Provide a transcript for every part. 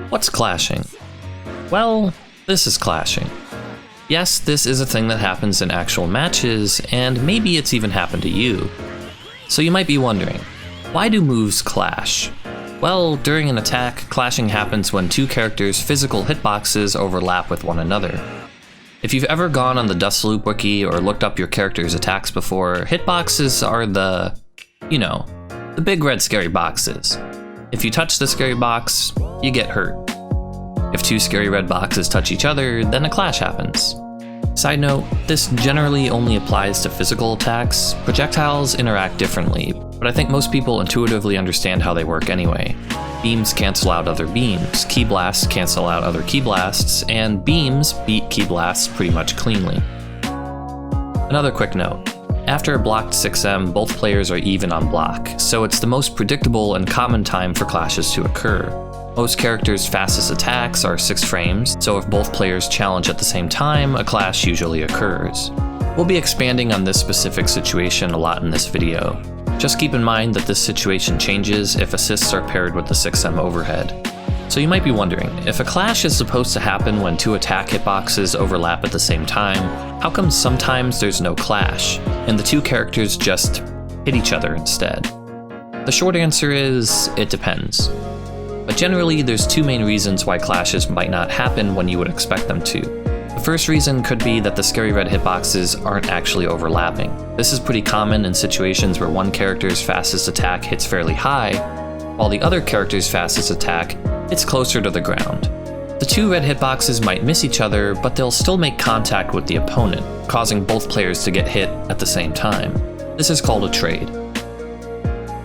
What's clashing? Well, this is clashing. Yes, this is a thing that happens in actual matches, and maybe it's even happened to you. So you might be wondering, why do moves clash? Well, during an attack, clashing happens when two characters' physical hitboxes overlap with one another. If you've ever gone on the Dustloop wiki or looked up your character's attacks before, hitboxes are the big red scary boxes. If you touch the scary box, you get hurt. If two scary red boxes touch each other, then a clash happens. Side note, this generally only applies to physical attacks. Projectiles interact differently, but I think most people intuitively understand how they work anyway. Beams cancel out other beams, key blasts cancel out other key blasts, and beams beat key blasts pretty much cleanly. Another quick note. After a blocked 6M, both players are even on block, so it's the most predictable and common time for clashes to occur. Most characters' fastest attacks are 6 frames, so if both players challenge at the same time, a clash usually occurs. We'll be expanding on this specific situation a lot in this video. Just keep in mind that this situation changes if assists are paired with the 6M overhead. So you might be wondering, if a clash is supposed to happen when two attack hitboxes overlap at the same time, how come sometimes there's no clash, and the two characters just hit each other instead? The short answer is, it depends. But generally, there's two main reasons why clashes might not happen when you would expect them to. The first reason could be that the scary red hitboxes aren't actually overlapping. This is pretty common in situations where one character's fastest attack hits fairly high, while the other character's fastest attack hits closer to the ground. The two red hitboxes might miss each other, but they'll still make contact with the opponent, causing both players to get hit at the same time. This is called a trade.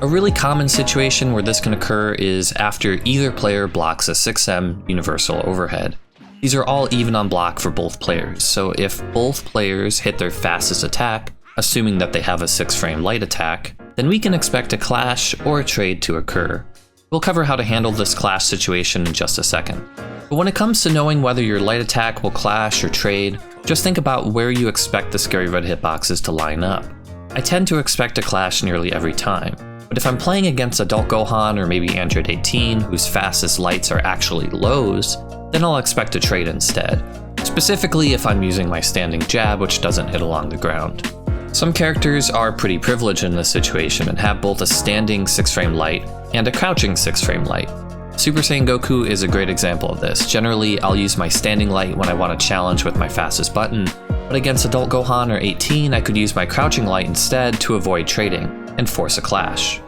A really common situation where this can occur is after either player blocks a 6M universal overhead. These are all even on block for both players, so if both players hit their fastest attack, assuming that they have a 6-frame light attack, then we can expect a clash or a trade to occur. We'll cover how to handle this clash situation in just a second. But when it comes to knowing whether your light attack will clash or trade, just think about where you expect the scary red hitboxes to line up. I tend to expect a clash nearly every time, but if I'm playing against Adult Gohan or maybe Android 18, whose fastest lights are actually lows, then I'll expect a trade instead. Specifically if I'm using my standing jab, which doesn't hit along the ground. Some characters are pretty privileged in this situation and have both a standing 6-frame light and a crouching 6-frame light. Super Saiyan Goku is a great example of this. Generally, I'll use my standing light when I want to challenge with my fastest button, but against Adult Gohan or 18, I could use my crouching light instead to avoid trading and force a clash.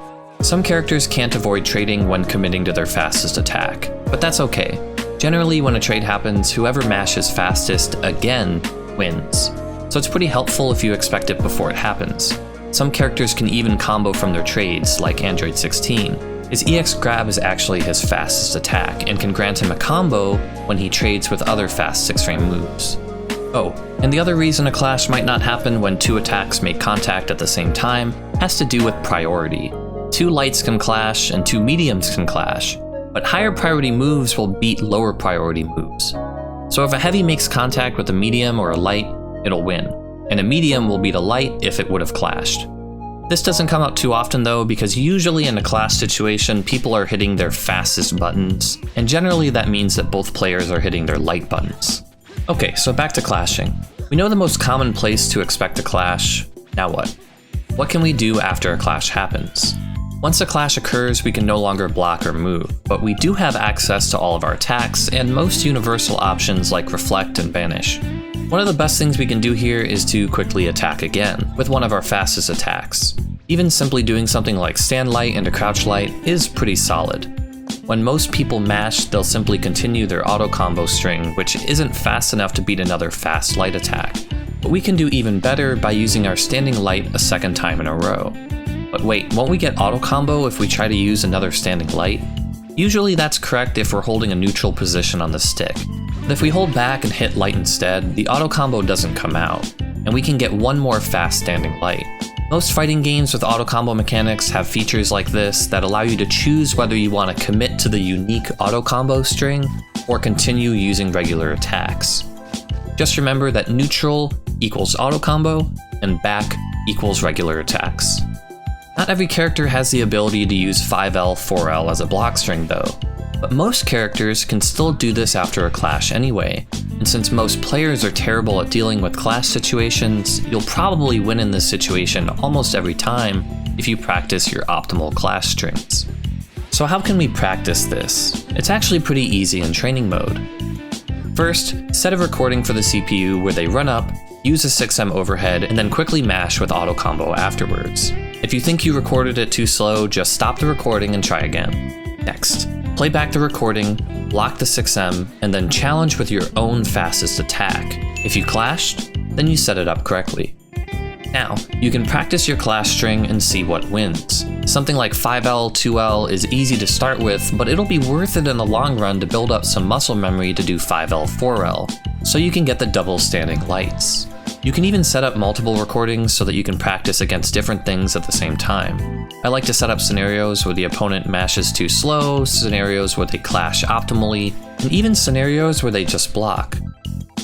Some characters can't avoid trading when committing to their fastest attack, but that's okay. Generally, when a trade happens, whoever mashes fastest again wins. So it's pretty helpful if you expect it before it happens. Some characters can even combo from their trades, like Android 16. His EX grab is actually his fastest attack, and can grant him a combo when he trades with other fast 6-frame moves. Oh, and the other reason a clash might not happen when two attacks make contact at the same time has to do with priority. Two lights can clash, and two mediums can clash, but higher priority moves will beat lower priority moves. So if a heavy makes contact with a medium or a light, it'll win, and a medium will beat a light if it would have clashed. This doesn't come up too often though, because usually in a clash situation, people are hitting their fastest buttons, and generally that means that both players are hitting their light buttons. Okay, so back to clashing. We know the most common place to expect a clash. Now what? What can we do after a clash happens? Once a clash occurs, we can no longer block or move, but we do have access to all of our attacks and most universal options like Reflect and Banish. One of the best things we can do here is to quickly attack again, with one of our fastest attacks. Even simply doing something like Stand Light and a Crouch Light is pretty solid. When most people mash, they'll simply continue their auto combo string, which isn't fast enough to beat another fast light attack. But we can do even better by using our Standing Light a second time in a row. But wait, won't we get auto combo if we try to use another Standing Light? Usually that's correct if we're holding a neutral position on the stick. But if we hold back and hit light instead, the auto combo doesn't come out, and we can get one more fast Standing Light. Most fighting games with auto combo mechanics have features like this that allow you to choose whether you want to commit to the unique auto combo string or continue using regular attacks. Just remember that neutral equals auto combo and back equals regular attacks. Not every character has the ability to use 5L, 4L as a block string though. But most characters can still do this after a clash anyway, and since most players are terrible at dealing with clash situations, you'll probably win in this situation almost every time if you practice your optimal clash strings. So how can we practice this? It's actually pretty easy in training mode. First, set a recording for the CPU where they run up, use a 6M overhead, and then quickly mash with auto combo afterwards. If you think you recorded it too slow, just stop the recording and try again. Next, play back the recording, block the 6M, and then challenge with your own fastest attack. If you clashed, then you set it up correctly. Now, you can practice your clash string and see what wins. Something like 5L, 2L is easy to start with, but it'll be worth it in the long run to build up some muscle memory to do 5L, 4L, so you can get the double standing lights. You can even set up multiple recordings so that you can practice against different things at the same time. I like to set up scenarios where the opponent mashes too slow, scenarios where they clash optimally, and even scenarios where they just block.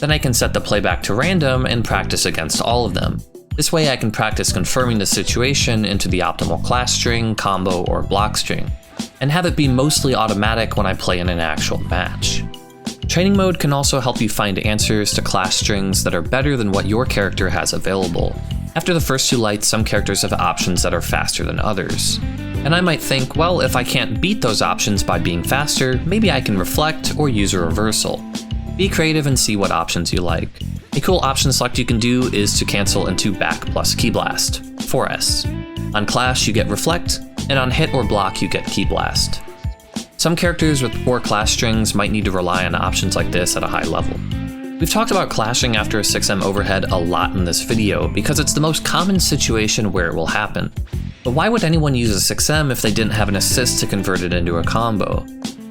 Then I can set the playback to random and practice against all of them. This way I can practice confirming the situation into the optimal clash string, combo, or block string, and have it be mostly automatic when I play in an actual match. Training mode can also help you find answers to clash strings that are better than what your character has available. After the first two lights, some characters have options that are faster than others. And I might think, well, if I can't beat those options by being faster, maybe I can reflect or use a reversal. Be creative and see what options you like. A cool option select you can do is to cancel into back plus key blast, 4S. On clash you get reflect, and on hit or block you get key blast. Some characters with poor clash strings might need to rely on options like this at a high level. We've talked about clashing after a 6M overhead a lot in this video because it's the most common situation where it will happen. But why would anyone use a 6M if they didn't have an assist to convert it into a combo?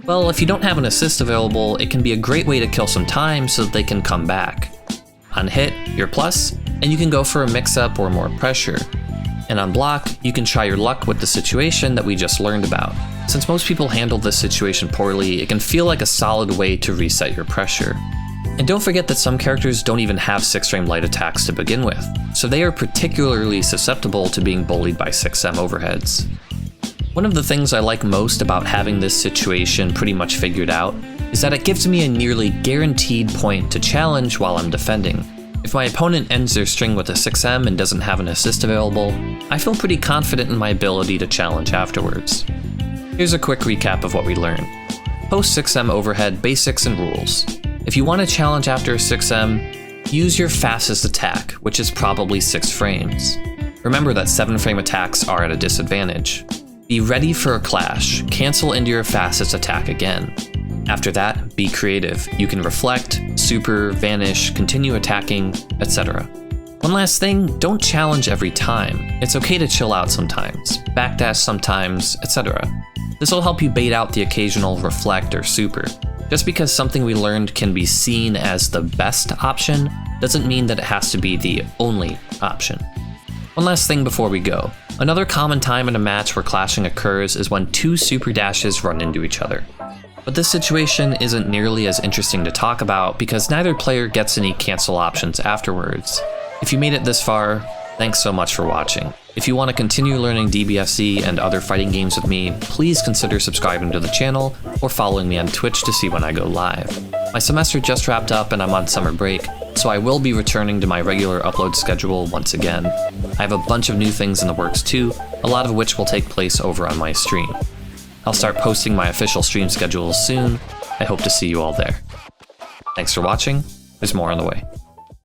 Well, if you don't have an assist available, it can be a great way to kill some time so that they can come back. On hit, you're plus, and you can go for a mix-up or more pressure. And on block, you can try your luck with the situation that we just learned about. Since most people handle this situation poorly, it can feel like a solid way to reset your pressure. And don't forget that some characters don't even have 6-frame light attacks to begin with, so they are particularly susceptible to being bullied by 6M overheads. One of the things I like most about having this situation pretty much figured out is that it gives me a nearly guaranteed point to challenge while I'm defending. If my opponent ends their string with a 6M and doesn't have an assist available, I feel pretty confident in my ability to challenge afterwards. Here's a quick recap of what we learned. Post 6M overhead basics and rules. If you want to challenge after a 6M, use your fastest attack, which is probably 6 frames. Remember that 7-frame attacks are at a disadvantage. Be ready for a clash, cancel into your fastest attack again. After that, be creative. You can reflect, super, vanish, continue attacking, etc. One last thing, don't challenge every time. It's okay to chill out sometimes, backdash sometimes, etc. This will help you bait out the occasional reflect or super. Just because something we learned can be seen as the best option doesn't mean that it has to be the only option. One last thing before we go. Another common time in a match where clashing occurs is when two super dashes run into each other. But this situation isn't nearly as interesting to talk about because neither player gets any cancel options afterwards. If you made it this far, thanks so much for watching. If you want to continue learning DBFZ and other fighting games with me, please consider subscribing to the channel or following me on Twitch to see when I go live. My semester just wrapped up and I'm on summer break, so I will be returning to my regular upload schedule once again. I have a bunch of new things in the works too, a lot of which will take place over on my stream. I'll start posting my official stream schedules soon. I hope to see you all there. Thanks for watching. There's more on the way.